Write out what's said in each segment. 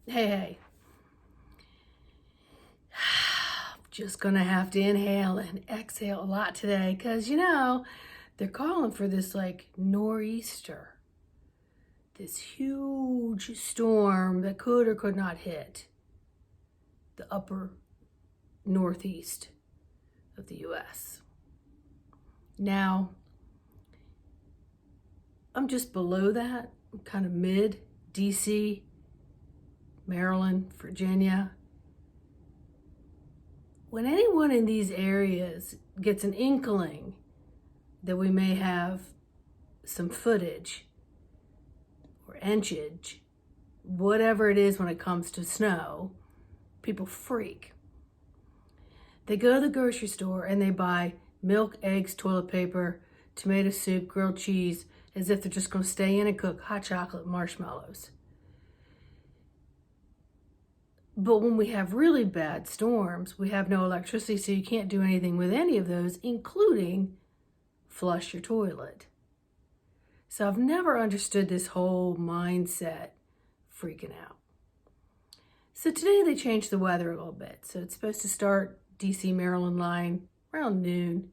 Hey. Just gonna have to inhale and exhale a lot today because, they're calling for this nor'easter, this huge storm that could or could not hit the upper northeast of the U.S. Now, I'm just below that. I'm kind of mid D.C., Maryland, Virginia. When anyone in these areas gets an inkling that we may have some footage or inchage, whatever it is when it comes to snow, people freak. They go to the grocery store and they buy milk, eggs, toilet paper, tomato soup, grilled cheese, as if they're just going to stay in and cook hot chocolate marshmallows. But when we have really bad storms, we have no electricity, so you can't do anything with any of those, including flush your toilet. So I've never understood this whole mindset freaking out. So today they changed the weather a little bit. So it's supposed to start DC, Maryland line around noon.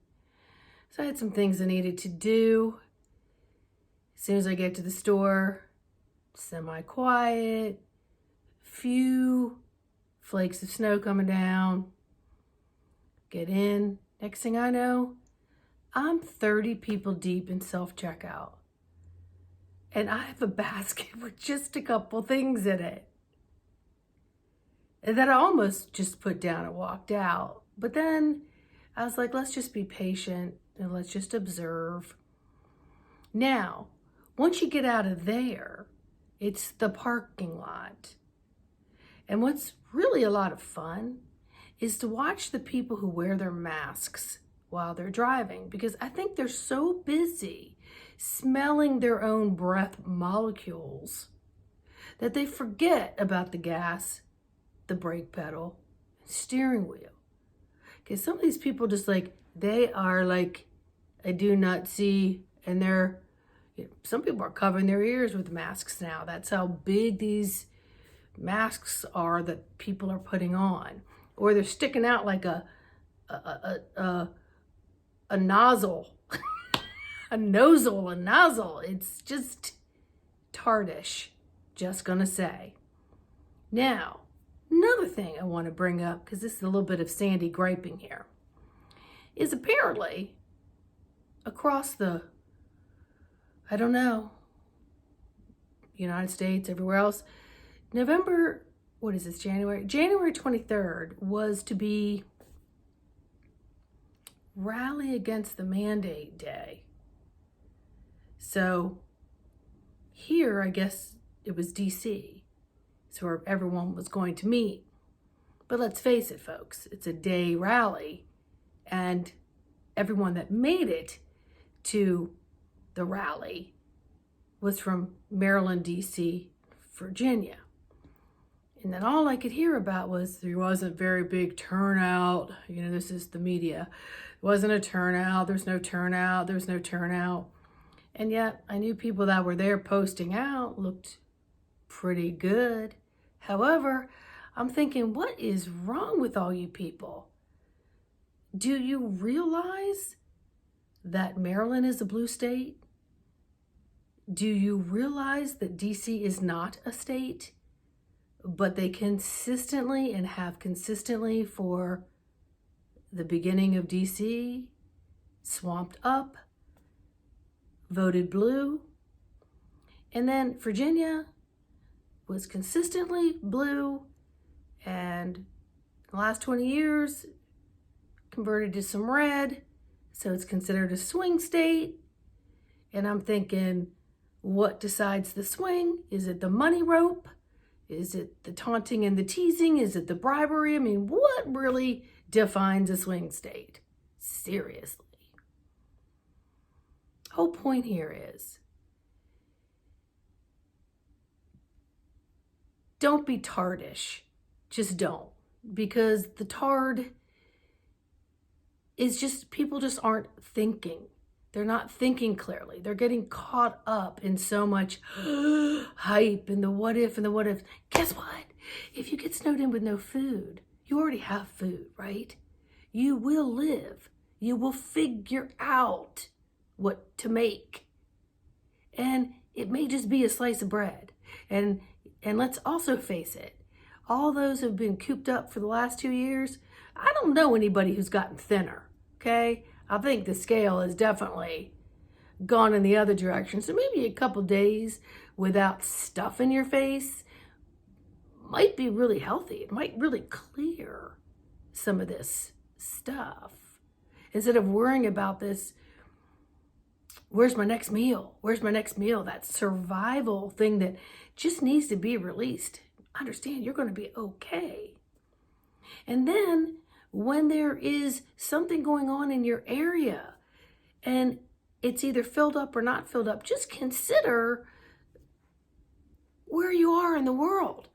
So I had some things I needed to do. As soon as I get to the store, semi-quiet, few flakes of snow coming down, get in. Next thing I know, I'm 30 people deep in self-checkout. And I have a basket with just a couple things in it that I almost just put down and walked out. But then I was like, let's just be patient and let's just observe. Now, once you get out of there, it's the parking lot. And what's really a lot of fun is to watch the people who wear their masks while they're driving, because I think they're so busy smelling their own breath molecules that they forget about the gas, the brake pedal, steering wheel. Because some of these people they are like a do not see, and some people are covering their ears with masks now. That's how big these masks are that people are putting on, or they're sticking out like a nozzle, a nozzle. It's just tardish, just gonna say. Now, another thing I want to bring up, because this is a little bit of Sandy griping here, is apparently across the, United States, everywhere else, January 23rd was to be Rally Against the Mandate Day. So here, I guess it was DC, so where everyone was going to meet. But let's face it, folks, it's a day rally, and everyone that made it to the rally was from Maryland, DC, Virginia. And then all I could hear about was there wasn't very big turnout. This is the media. It wasn't a turnout. There's no turnout. There's no turnout. And yet I knew people that were there posting out looked pretty good. However, I'm thinking, what is wrong with all you people? Do you realize that Maryland is a blue state? Do you realize that DC is not a state? But they consistently and have consistently for the beginning of DC swamped up, voted blue. And then Virginia was consistently blue, and in the last 20 years converted to some red, so it's considered a swing state. And I'm thinking, what decides the swing? Is it the money rope? Is it the taunting and the teasing? Is it the bribery? What really defines a swing state? Seriously. Whole point here is, don't be tardish. Just don't. Because the tard is just, people just aren't thinking. They're not thinking clearly. They're getting caught up in so much hype and the what if and the what if. Guess what? If you get snowed in with no food, you already have food, right? You will live. You will figure out what to make. And it may just be a slice of bread. And let's also face it, all those who've been cooped up for the last 2 years, I don't know anybody who's gotten thinner, okay? I think the scale has definitely gone in the other direction. So maybe a couple days without stuff in your face might be really healthy. It might really clear some of this stuff. Instead of worrying about this, where's my next meal? Where's my next meal? That survival thing that just needs to be released. Understand, you're going to be okay. And then when there is something going on in your area and it's either filled up or not filled up, just consider where you are in the world.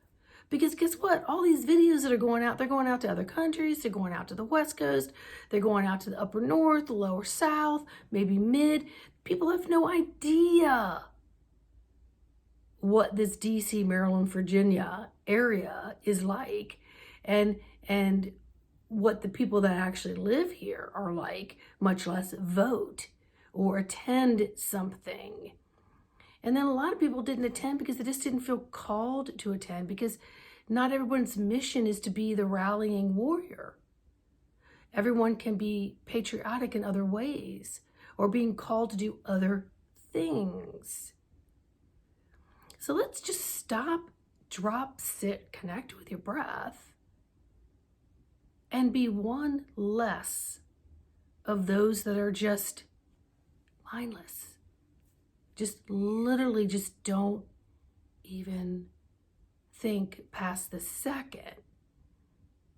Because guess what? All these videos that are going out, they're going out to other countries, they're going out to the West Coast, they're going out to the upper north, the lower south, maybe mid. People have no idea what this DC, Maryland, Virginia area is like, and what the people that actually live here are like, much less vote or attend something. And then a lot of people didn't attend because they just didn't feel called to attend, because not everyone's mission is to be the rallying warrior. Everyone can be patriotic in other ways or being called to do other things. So let's just stop, drop, sit, connect with your breath, and be one less of those that are just mindless. Just literally just don't even think past the second,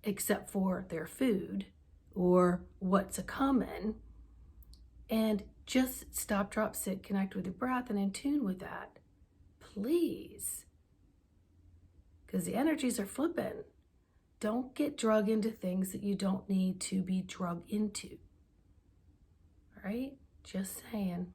except for their food or what's a coming, and just stop, drop, sit, connect with your breath, and in tune with that, please. Because the energies are flipping. Don't get drug into things that you don't need to be drug into. All right? Just saying.